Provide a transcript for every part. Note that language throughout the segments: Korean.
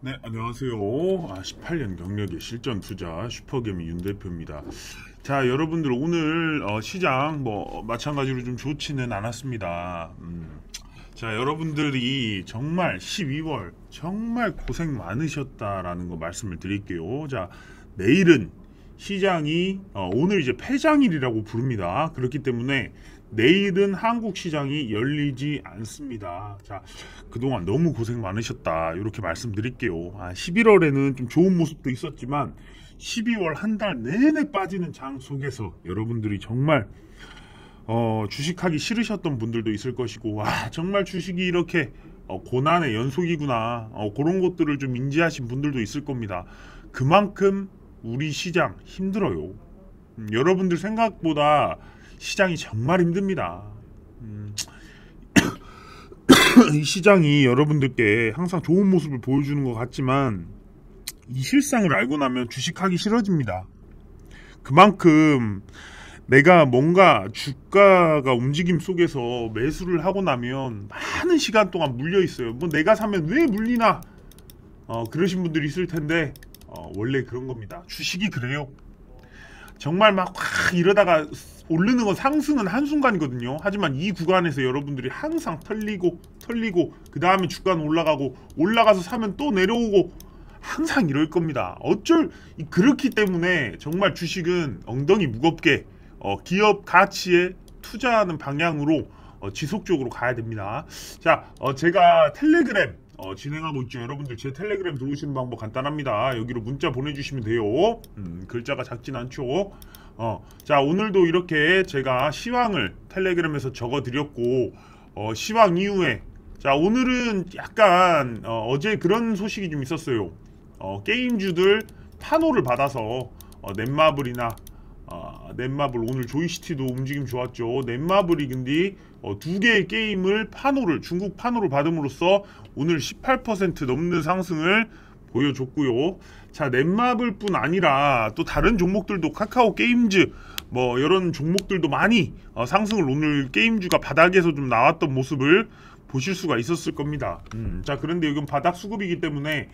네, 안녕하세요. 18년 경력의 실전 투자 슈퍼개미 윤 대표입니다. 자, 여러분들 오늘 시장 마찬가지로 좀 좋지는 않았습니다. 자, 여러분들이 정말 12월 정말 고생 많으셨다라는 거 말씀을 드릴게요. 자, 내일은 시장이 오늘 이제 폐장일이라고 부릅니다. 그렇기 때문에 내일은 한국 시장이 열리지 않습니다. 자, 그동안 너무 고생 많으셨다 이렇게 말씀드릴게요. 11월에는 좀 좋은 모습도 있었지만 12월 한 달 내내 빠지는 장 속에서 여러분들이 정말 주식하기 싫으셨던 분들도 있을 것이고, 정말 주식이 이렇게 고난의 연속이구나, 그런 것들을 좀 인지하신 분들도 있을 겁니다. 그만큼 우리 시장 힘들어요. 여러분들 생각보다 시장이 정말 힘듭니다. 이 시장이 여러분들께 항상 좋은 모습을 보여주는 것 같지만 이 실상을 알고 나면 주식하기 싫어집니다. 그만큼 내가 뭔가 주가가 움직임 속에서 매수를 하고 나면 많은 시간 동안 물려 있어요. 내가 사면 왜 물리나 그러신 분들이 있을 텐데 원래 그런 겁니다. 주식이 그래요. 정말 막 이러다가 오르는 건 상승은 한순간이거든요. 하지만 이 구간에서 여러분들이 항상 털리고 그 다음에 주가는 올라가서 사면 또 내려오고 항상 이럴 겁니다. 그렇기 때문에 정말 주식은 엉덩이 무겁게 기업 가치에 투자하는 방향으로 지속적으로 가야 됩니다. 자, 제가 텔레그램 진행하고 있죠. 여러분들 제 텔레그램 들어오시는 방법 간단합니다. 여기로 문자 보내주시면 돼요. 글자가 작진 않죠. 자, 오늘도 이렇게 제가 시황을 텔레그램에서 적어드렸고, 시황 이후에, 자, 오늘은 약간 어제 그런 소식이 좀 있었어요. 게임주들 판호를 받아서 넷마블이나 넷마블, 오늘 조이시티도 움직임 좋았죠. 넷마블이 근데 두 개의 게임을 중국 판호를 받음으로써 오늘 18% 넘는 상승을 보여줬고요. 자, 넷마블 뿐 아니라 또 다른 종목들도 카카오 게임즈 이런 종목들도 많이 상승을, 오늘 게임주가 바닥에서 좀 나왔던 모습을 보실 수가 있었을 겁니다. 자, 그런데 이건 바닥 수급이기 때문에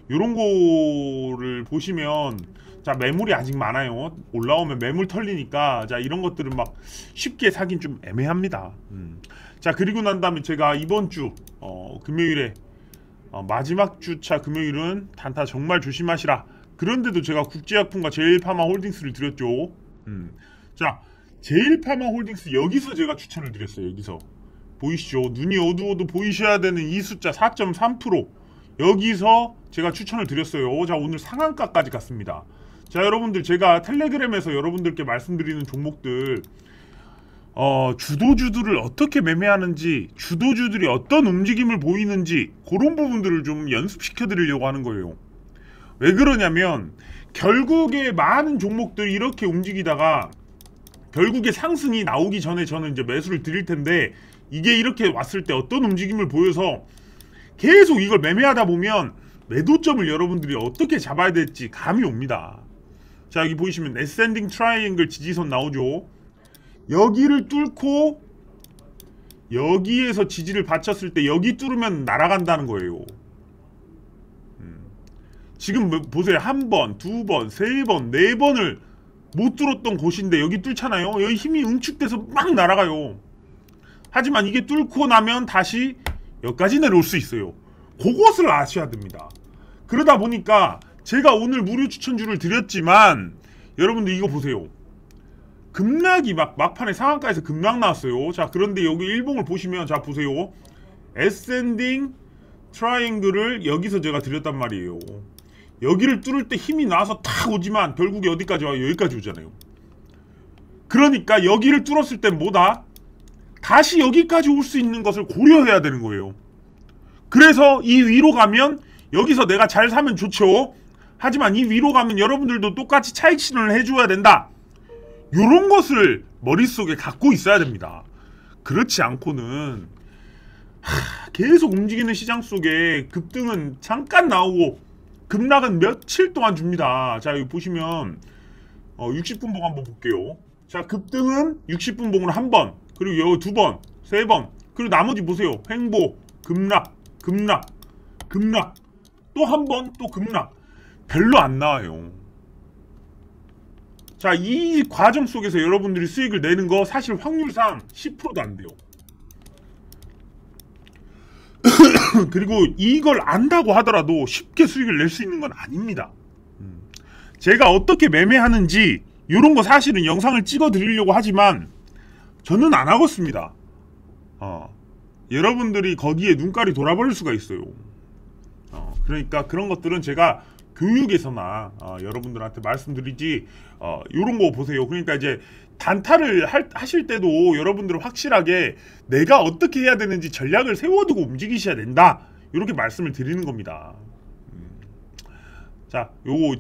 이런 거를 보시면, 자, 매물이 아직 많아요. 올라오면 매물 털리니까, 자, 이런 것들은 막 쉽게 사긴 좀 애매합니다. 자, 그리고 난 다음에 제가 이번 주 금요일에 마지막 주차 금요일은 단타 정말 조심하시라. 그런데도 제가 국제약품과 제일파마홀딩스를 드렸죠. 자, 제일파마홀딩스 여기서 제가 추천을 드렸어요. 여기서 보이시죠? 눈이 어두워도 보이셔야 되는 이 숫자 4.3%, 여기서 제가 추천을 드렸어요. 자, 오늘 상한가까지 갔습니다. 자, 여러분들 제가 텔레그램에서 여러분들께 말씀드리는 종목들, 주도주들을 어떻게 매매하는지, 주도주들이 어떤 움직임을 보이는지, 그런 부분들을 좀 연습시켜 드리려고 하는 거예요. 왜 그러냐면 결국에 많은 종목들이 이렇게 움직이다가 결국에 상승이 나오기 전에 저는 이제 매수를 드릴 텐데, 이게 이렇게 왔을 때 어떤 움직임을 보여서 계속 이걸 매매하다 보면 매도점을 여러분들이 어떻게 잡아야 될지 감이 옵니다. 자, 여기 보이시면 에센딩 트라이앵글 지지선 나오죠. 여기를 뚫고 여기에서 지지를 받쳤을 때 여기 뚫으면 날아간다는 거예요. 지금 보세요. 한 번, 두 번, 세 번, 네 번을 못 뚫었던 곳인데 여기 뚫잖아요. 여기 힘이 응축돼서 막 날아가요. 하지만 이게 뚫고 나면 다시 여기까지 내려올 수 있어요. 그것을 아셔야 됩니다. 그러다 보니까 제가 오늘 무료 추천주를 드렸지만 여러분들 이거 보세요. 급락이 막판에 상한가에서 급락 나왔어요. 자, 그런데 여기 일봉을 보시면, 자, 보세요. 에센딩 트라이앵글을 여기서 제가 드렸단 말이에요. 여기를 뚫을 때 힘이 나와서 탁 오지만 결국에 어디까지 와요? 여기까지 오잖아요. 그러니까 여기를 뚫었을 땐 뭐다? 다시 여기까지 올 수 있는 것을 고려해야 되는 거예요. 그래서 이 위로 가면 여기서 내가 잘 사면 좋죠. 하지만 이 위로 가면 여러분들도 똑같이 차익 실현을 해줘야 된다. 요런 것을 머릿속에 갖고 있어야 됩니다. 그렇지 않고는 계속 움직이는 시장 속에 급등은 잠깐 나오고 급락은 며칠 동안 줍니다. 자, 여기 보시면 60분 봉 한번 볼게요. 자, 급등은 60분 봉으로 한 번, 그리고 여기 두 번, 세 번, 그리고 나머지 보세요. 횡보, 급락, 급락, 급락, 또 한 번 또 급락. 별로 안 나와요. 자, 이 과정 속에서 여러분들이 수익을 내는 거 사실 확률상 10%도 안 돼요. 그리고 이걸 안다고 하더라도 쉽게 수익을 낼 수 있는 건 아닙니다. 제가 어떻게 매매하는지 이런 거 사실은 영상을 찍어 드리려고 하지만 저는 안 하겠습니다. 여러분들이 거기에 눈깔이 돌아버릴 수가 있어요. 그러니까 그런 것들은 제가 교육에서나 여러분들한테 말씀드리지, 요런 거 보세요. 그러니까 이제 단타를 하실 때도 여러분들은 확실하게 내가 어떻게 해야 되는지 전략을 세워두고 움직이셔야 된다, 이렇게 말씀을 드리는 겁니다. 자, 요거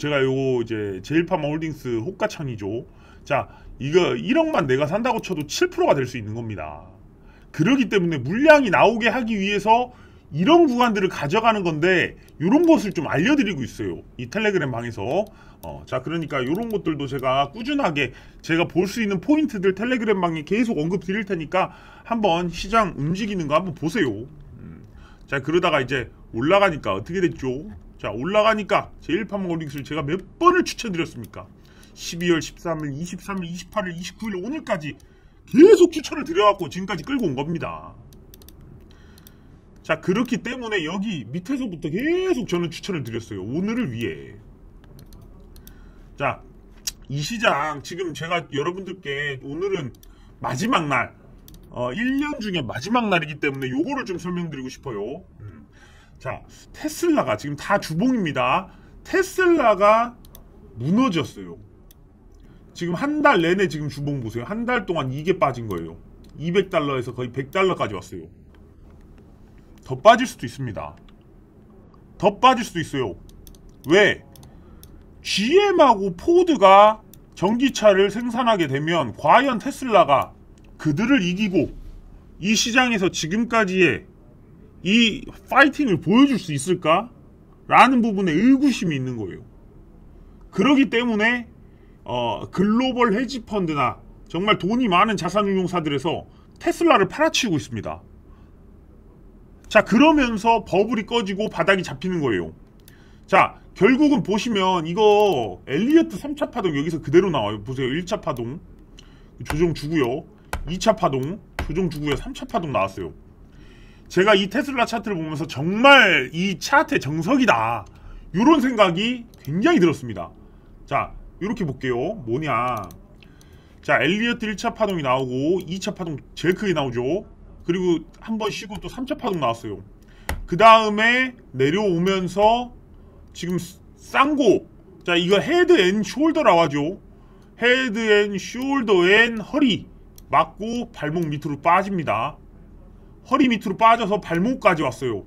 이제 제일파마홀딩스 호가창이죠. 자, 이거 1억만 내가 산다고 쳐도 7%가 될 수 있는 겁니다. 그러기 때문에 물량이 나오게 하기 위해서 이런 구간들을 가져가는 건데, 이런 것을 좀 알려드리고 있어요, 이 텔레그램 방에서. 자, 그러니까 이런 것들도 제가 꾸준하게 제가 볼 수 있는 포인트들 텔레그램 방에 계속 언급 드릴 테니까 한번 시장 움직이는 거 한번 보세요. 자, 그러다가 이제 올라가니까 어떻게 됐죠? 자, 올라가니까 제일파마홀딩스를 제가 몇 번을 추천드렸습니까? 12월 13일, 23일, 28일, 29일 오늘까지 계속 추천을 드려갖고 지금까지 끌고 온 겁니다. 자, 그렇기 때문에 여기 밑에서부터 계속 저는 추천을 드렸어요, 오늘을 위해. 자, 이 시장 지금 제가 여러분들께 오늘은 마지막 날, 1년 중에 마지막 날이기 때문에 요거를 좀 설명드리고 싶어요. 자, 테슬라가 지금 다 주봉입니다. 테슬라가 무너졌어요. 지금 한 달 내내 지금 주봉 보세요. 한 달 동안 이게 빠진 거예요. 200달러에서 거의 100달러까지 왔어요. 더 빠질 수도 있습니다. 더 빠질 수도 있어요. 왜? GM하고 포드가 전기차를 생산하게 되면 과연 테슬라가 그들을 이기고 이 시장에서 지금까지의 이 파이팅을 보여줄 수 있을까? 라는 부분에 의구심이 있는 거예요. 그러기 때문에 글로벌 헤지펀드나 정말 돈이 많은 자산운용사들에서 테슬라를 팔아치우고 있습니다. 자, 그러면서 버블이 꺼지고 바닥이 잡히는 거예요. 자, 결국은 보시면 이거 엘리어트 3차 파동 여기서 그대로 나와요. 보세요. 1차 파동 조정 주고요. 2차 파동 조정 주고요. 3차 파동 나왔어요. 제가 이 테슬라 차트를 보면서 정말 이 차트의 정석이다, 이런 생각이 굉장히 들었습니다. 자, 이렇게 볼게요. 뭐냐. 자, 엘리어트 1차 파동이 나오고 2차 파동 제일 크게 나오죠. 그리고 한번 쉬고 또 3차 파동 나왔어요. 그 다음에 내려오면서 지금 쌍고, 자, 이거 헤드 앤 숄더라고 하죠. 헤드 앤 숄더 앤 허리 맞고 발목 밑으로 빠집니다. 허리 밑으로 빠져서 발목까지 왔어요.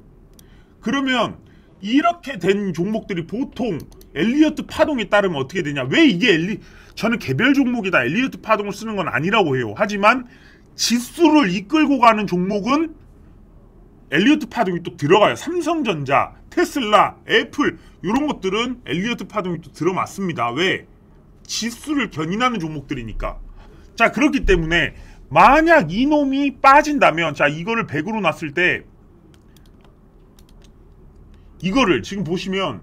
그러면 이렇게 된 종목들이 보통 엘리어트 파동에 따르면 어떻게 되냐. 왜 이게 저는 개별 종목이다 엘리어트 파동을 쓰는 건 아니라고 해요. 하지만 지수를 이끌고 가는 종목은 엘리어트 파동이 또 들어가요. 삼성전자, 테슬라, 애플 이런 것들은 엘리어트 파동이 또 들어맞습니다. 왜? 지수를 견인하는 종목들이니까. 자, 그렇기 때문에 만약 이놈이 빠진다면, 자, 이거를 100으로 놨을 때 이거를 지금 보시면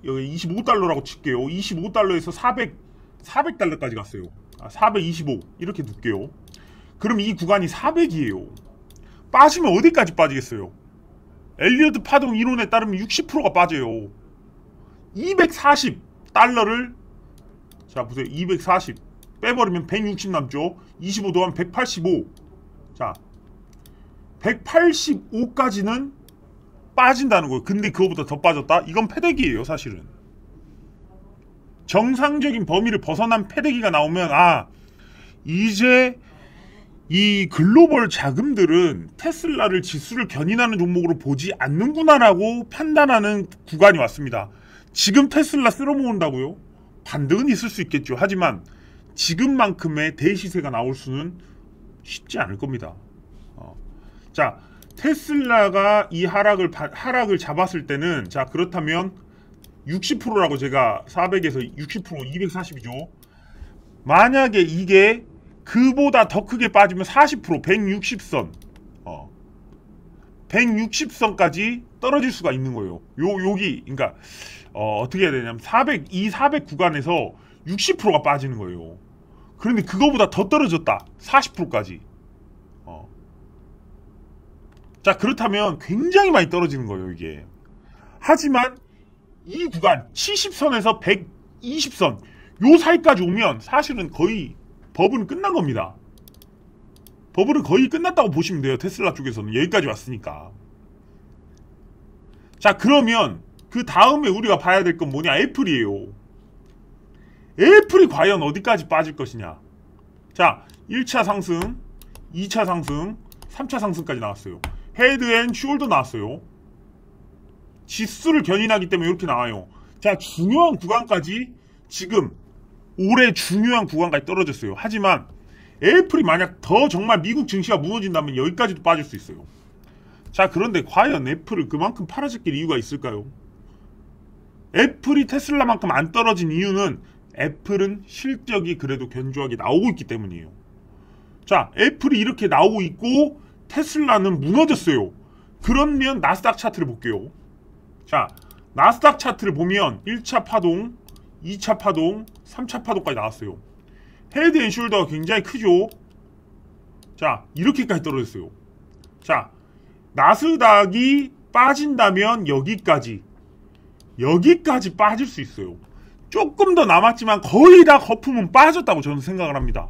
여기 25달러라고 칠게요. 25달러에서 400달러까지 갔어요. 425 이렇게 둘게요. 그럼 이 구간이 400이에요. 빠지면 어디까지 빠지겠어요? 엘리어트 파동 이론에 따르면 60%가 빠져요. 240달러를, 자 보세요. 240 빼버리면 160 남죠. 25 더하면 185. 자, 185까지는 빠진다는 거예요. 근데 그거보다 더 빠졌다? 이건 패대기예요, 사실은. 정상적인 범위를 벗어난 패대기가 나오면, 아, 이제 이 글로벌 자금들은 테슬라를 지수를 견인하는 종목으로 보지 않는구나라고 판단하는 구간이 왔습니다. 지금 테슬라 쓸어모은다고요? 반등은 있을 수 있겠죠. 하지만 지금만큼의 대시세가 나올 수는 쉽지 않을 겁니다. 자, 테슬라가 이 하락을 잡았을 때는, 자, 그렇다면 60%라고 제가 400에서 60% 240이죠. 만약에 이게 그보다 더 크게 빠지면 40% 160선 160선까지 떨어질 수가 있는 거예요. 여기 그러니까 어떻게 해야 되냐면 400 구간에서 60%가 빠지는 거예요. 그런데 그거보다 더 떨어졌다. 40%까지. 자, 그렇다면 굉장히 많이 떨어지는 거예요, 이게. 하지만 이 구간 70선에서 120선 요 사이까지 오면 사실은 거의 버블은 끝난 겁니다. 버블은 거의 끝났다고 보시면 돼요. 테슬라 쪽에서는 여기까지 왔으니까. 자, 그러면 그 다음에 우리가 봐야 될 건 뭐냐? 애플이에요. 애플이 과연 어디까지 빠질 것이냐? 자, 1차 상승, 2차 상승, 3차 상승까지 나왔어요. 헤드 앤 숄더 나왔어요. 지수를 견인하기 때문에 이렇게 나와요. 자, 중요한 구간까지 지금 올해 중요한 구간까지 떨어졌어요. 하지만 애플이 만약 더 정말 미국 증시가 무너진다면 여기까지도 빠질 수 있어요. 자, 그런데 과연 애플을 그만큼 팔아제낄 이유가 있을까요? 애플이 테슬라만큼 안 떨어진 이유는 애플은 실적이 그래도 견조하게 나오고 있기 때문이에요. 자, 애플이 이렇게 나오고 있고 테슬라는 무너졌어요. 그러면 나스닥 차트를 볼게요. 자, 나스닥 차트를 보면 1차 파동, 2차 파동, 3차 파동까지 나왔어요. 헤드 앤 숄더가 굉장히 크죠. 자, 이렇게까지 떨어졌어요. 자, 나스닥이 빠진다면 여기까지 빠질 수 있어요. 조금 더 남았지만 거의 다 거품은 빠졌다고 저는 생각을 합니다.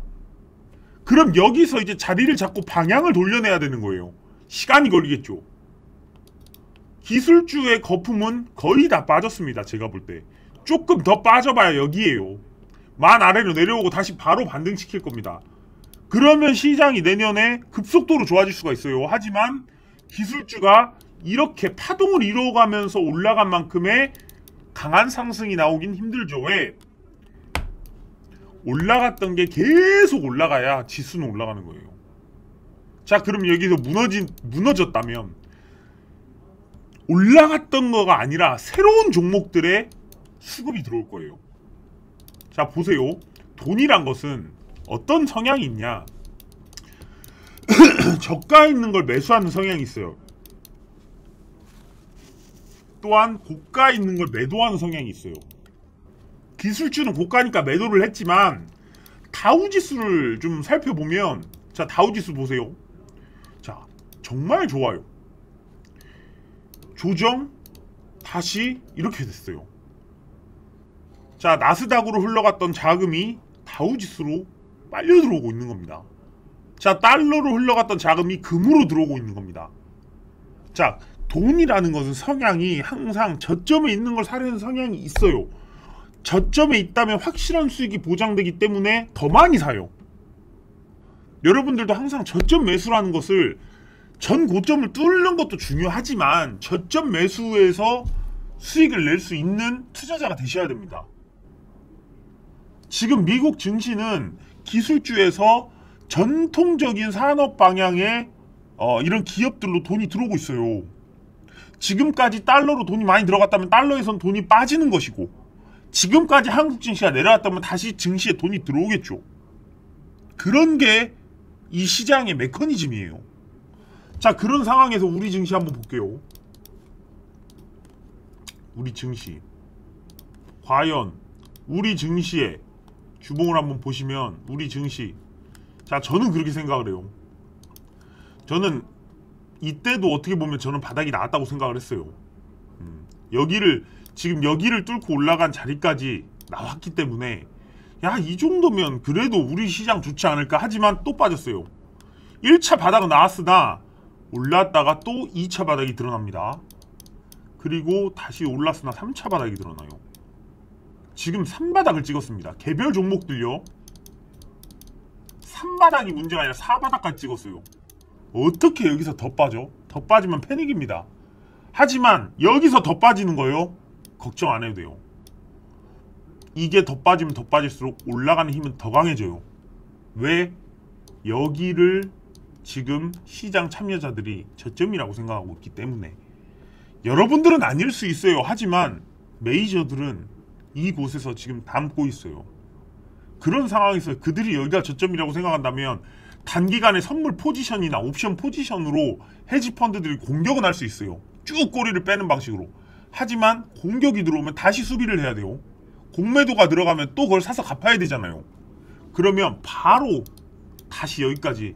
그럼 여기서 이제 자리를 잡고 방향을 돌려내야 되는 거예요. 시간이 걸리겠죠. 기술주의 거품은 거의 다 빠졌습니다. 제가 볼 때. 조금 더 빠져봐야 여기에요. 만 아래로 내려오고 다시 바로 반등시킬 겁니다. 그러면 시장이 내년에 급속도로 좋아질 수가 있어요. 하지만 기술주가 이렇게 파동을 이뤄가면서 올라간 만큼의 강한 상승이 나오긴 힘들죠. 왜? 올라갔던 게 계속 올라가야 지수는 올라가는 거예요. 자, 그럼 여기서 무너졌다면 올라갔던 거가 아니라 새로운 종목들의 수급이 들어올 거예요. 자, 보세요. 돈이란 것은 어떤 성향이 있냐? 저가 있는 걸 매수하는 성향이 있어요. 또한 고가 있는 걸 매도하는 성향이 있어요. 기술주는 고가니까 매도를 했지만 다우지수를 좀 살펴보면, 자, 다우지수 보세요. 자, 정말 좋아요. 조정 다시 이렇게 됐어요. 자, 나스닥으로 흘러갔던 자금이 다우지수로 빨려 들어오고 있는 겁니다. 자, 달러로 흘러갔던 자금이 금으로 들어오고 있는 겁니다. 자, 돈이라는 것은 성향이 항상 저점에 있는 걸 사려는 성향이 있어요. 저점에 있다면 확실한 수익이 보장되기 때문에 더 많이 사요. 여러분들도 항상 저점 매수라는 것을, 전 고점을 뚫는 것도 중요하지만 저점 매수에서 수익을 낼 수 있는 투자자가 되셔야 됩니다. 지금 미국 증시는 기술주에서 전통적인 산업 방향의 이런 기업들로 돈이 들어오고 있어요. 지금까지 달러로 돈이 많이 들어갔다면 달러에선 돈이 빠지는 것이고, 지금까지 한국 증시가 내려왔다면 다시 증시에 돈이 들어오겠죠. 그런 게 이 시장의 메커니즘이에요. 자, 그런 상황에서 우리 증시 한번 볼게요. 우리 증시. 과연 우리 증시의 주봉을 한번 보시면 우리 증시, 자, 저는 그렇게 생각을 해요. 저는 이때도 어떻게 보면 저는 바닥이 나왔다고 생각을 했어요. 지금 여기를 뚫고 올라간 자리까지 나왔기 때문에, 야, 이 정도면 그래도 우리 시장 좋지 않을까. 하지만 또 빠졌어요. 1차 바닥은 나왔으나 올랐다가 또 2차 바닥이 드러납니다. 그리고 다시 올랐으나 3차 바닥이 드러나요. 지금 3바닥을 찍었습니다. 개별 종목들요, 3바닥이 문제가 아니라 4바닥까지 찍었어요. 어떻게 여기서 더 빠져? 더 빠지면 패닉입니다. 하지만 여기서 더 빠지는 거요, 걱정 안 해도 돼요. 이게 더 빠지면 더 빠질수록 올라가는 힘은 더 강해져요. 왜? 여기를 지금 시장 참여자들이 저점이라고 생각하고 있기 때문에. 여러분들은 아닐 수 있어요. 하지만 메이저들은 이곳에서 지금 담고 있어요. 그런 상황에서 그들이 여기가 저점이라고 생각한다면 단기간에 선물 포지션이나 옵션 포지션으로 헤지 펀드들이 공격은 할 수 있어요. 쭉 꼬리를 빼는 방식으로. 하지만 공격이 들어오면 다시 수비를 해야 돼요. 공매도가 들어가면 또 그걸 사서 갚아야 되잖아요. 그러면 바로 다시 여기까지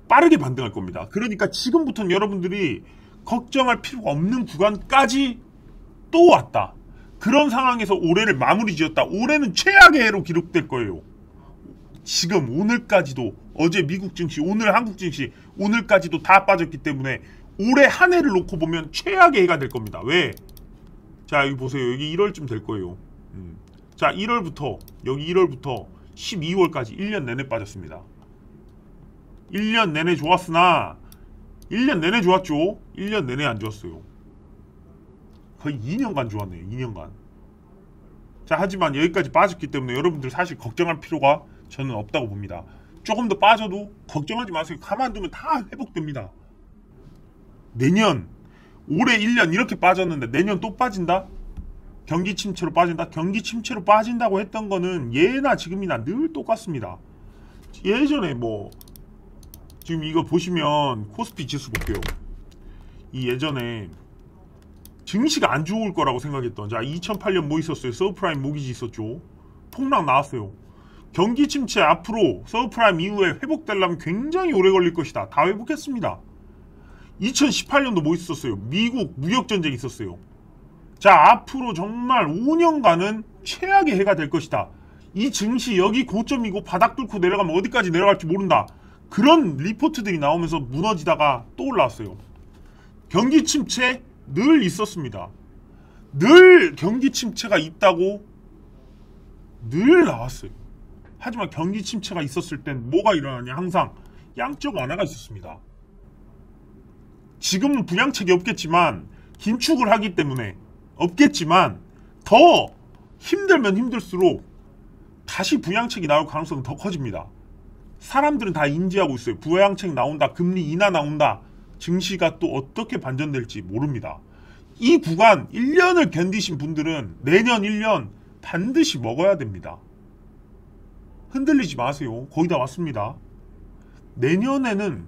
빠르게 반등할 겁니다. 그러니까 지금부터는 여러분들이 걱정할 필요가 없는 구간까지 또 왔다. 그런 상황에서 올해를 마무리 지었다. 올해는 최악의 해로 기록될 거예요. 지금 오늘까지도 어제 미국 증시, 오늘 한국 증시, 오늘까지도 다 빠졌기 때문에 올해 한 해를 놓고 보면 최악의 해가 될 겁니다. 왜? 자, 여기 보세요. 여기 1월쯤 될 거예요. 자, 1월부터 여기 1월부터 12월까지 1년 내내 빠졌습니다. 1년 내내 좋았으나 1년 내내 좋았죠. 1년 내내 안 좋았어요. 거의 2년간 좋았네요. 2년간. 자, 하지만 여기까지 빠졌기 때문에 여러분들 사실 걱정할 필요가 저는 없다고 봅니다. 조금 더 빠져도 걱정하지 마세요. 가만두면 다 회복됩니다. 내년 올해 1년 이렇게 빠졌는데 내년 또 빠진다? 경기 침체로 빠진다? 경기 침체로 빠진다고 했던 거는 예나 지금이나 늘 똑같습니다. 예전에 뭐 지금 이거 보시면 코스피 지수 볼게요. 이 예전에 증시가 안 좋을 거라고 생각했던, 자 2008년 뭐 있었어요? 서브프라임 모기지 있었죠. 폭락 나왔어요. 경기 침체 앞으로 서브프라임 이후에 회복되려면 굉장히 오래 걸릴 것이다. 다 회복했습니다. 2018년도 뭐 있었어요? 미국 무역전쟁 있었어요. 자, 앞으로 정말 5년간은 최악의 해가 될 것이다. 이 증시 여기 고점이고 바닥 뚫고 내려가면 어디까지 내려갈지 모른다. 그런 리포트들이 나오면서 무너지다가 또 올라왔어요. 경기 침체 늘 있었습니다. 늘 경기 침체가 있다고 늘 나왔어요. 하지만 경기 침체가 있었을 땐 뭐가 일어나냐? 항상 양적 완화가 있었습니다. 지금은 부양책이 없겠지만 긴축을 하기 때문에 없겠지만 더 힘들면 힘들수록 다시 부양책이 나올 가능성은 더 커집니다. 사람들은 다 인지하고 있어요. 부양책 나온다, 금리 인하 나온다, 증시가 또 어떻게 반전될지 모릅니다. 이 구간 1년을 견디신 분들은 내년 1년 반드시 먹어야 됩니다. 흔들리지 마세요. 거의 다 왔습니다. 내년에는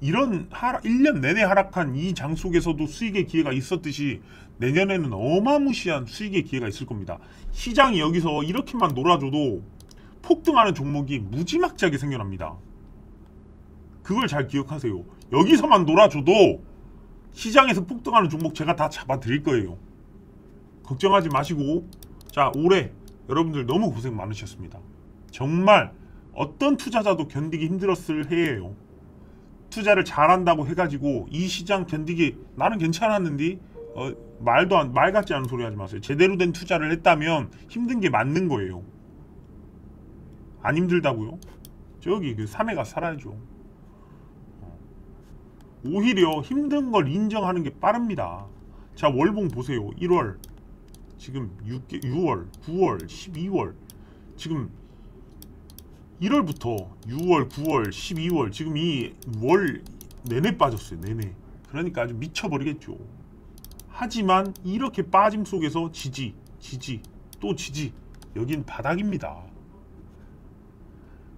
이런 1년 내내 하락한 이 장 속에서도 수익의 기회가 있었듯이 내년에는 어마무시한 수익의 기회가 있을 겁니다. 시장이 여기서 이렇게만 놀아줘도 폭등하는 종목이 무지막지하게 생겨납니다. 그걸 잘 기억하세요. 여기서만 놀아줘도 시장에서 폭등하는 종목 제가 다 잡아드릴 거예요. 걱정하지 마시고, 자, 올해 여러분들 너무 고생 많으셨습니다. 정말 어떤 투자자도 견디기 힘들었을 해예요. 투자를 잘한다고 해가지고 이 시장 견디기 나는 괜찮았는데 말 같지 않은 소리 하지 마세요. 제대로 된 투자를 했다면 힘든 게 맞는 거예요. 안 힘들다고요? 저기 그 산에 가서 살아야죠. 오히려 힘든 걸 인정하는 게 빠릅니다. 자, 월봉 보세요. 1월, 지금 6월, 9월, 12월, 지금 1월부터 6월, 9월, 12월, 지금 이 월 내내 빠졌어요. 내내. 그러니까 아주 미쳐버리겠죠. 하지만 이렇게 빠짐 속에서 지지, 또 지지. 여긴 바닥입니다.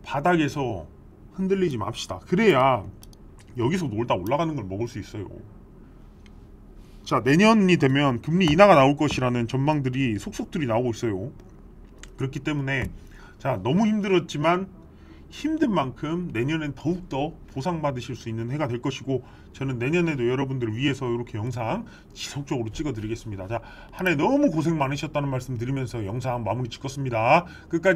바닥에서 흔들리지 맙시다. 그래야 여기서 놀다 올라가는 걸 먹을 수 있어요. 자, 내년이 되면 금리 인하가 나올 것이라는 전망들이 속속들이 나오고 있어요. 그렇기 때문에 자, 너무 힘들었지만 힘든 만큼 내년엔 더욱더 보상받으실 수 있는 해가 될 것이고, 저는 내년에도 여러분들을 위해서 이렇게 영상 지속적으로 찍어 드리겠습니다. 자, 한 해 너무 고생 많으셨다는 말씀 드리면서 영상 마무리 짓겠습니다. 끝까지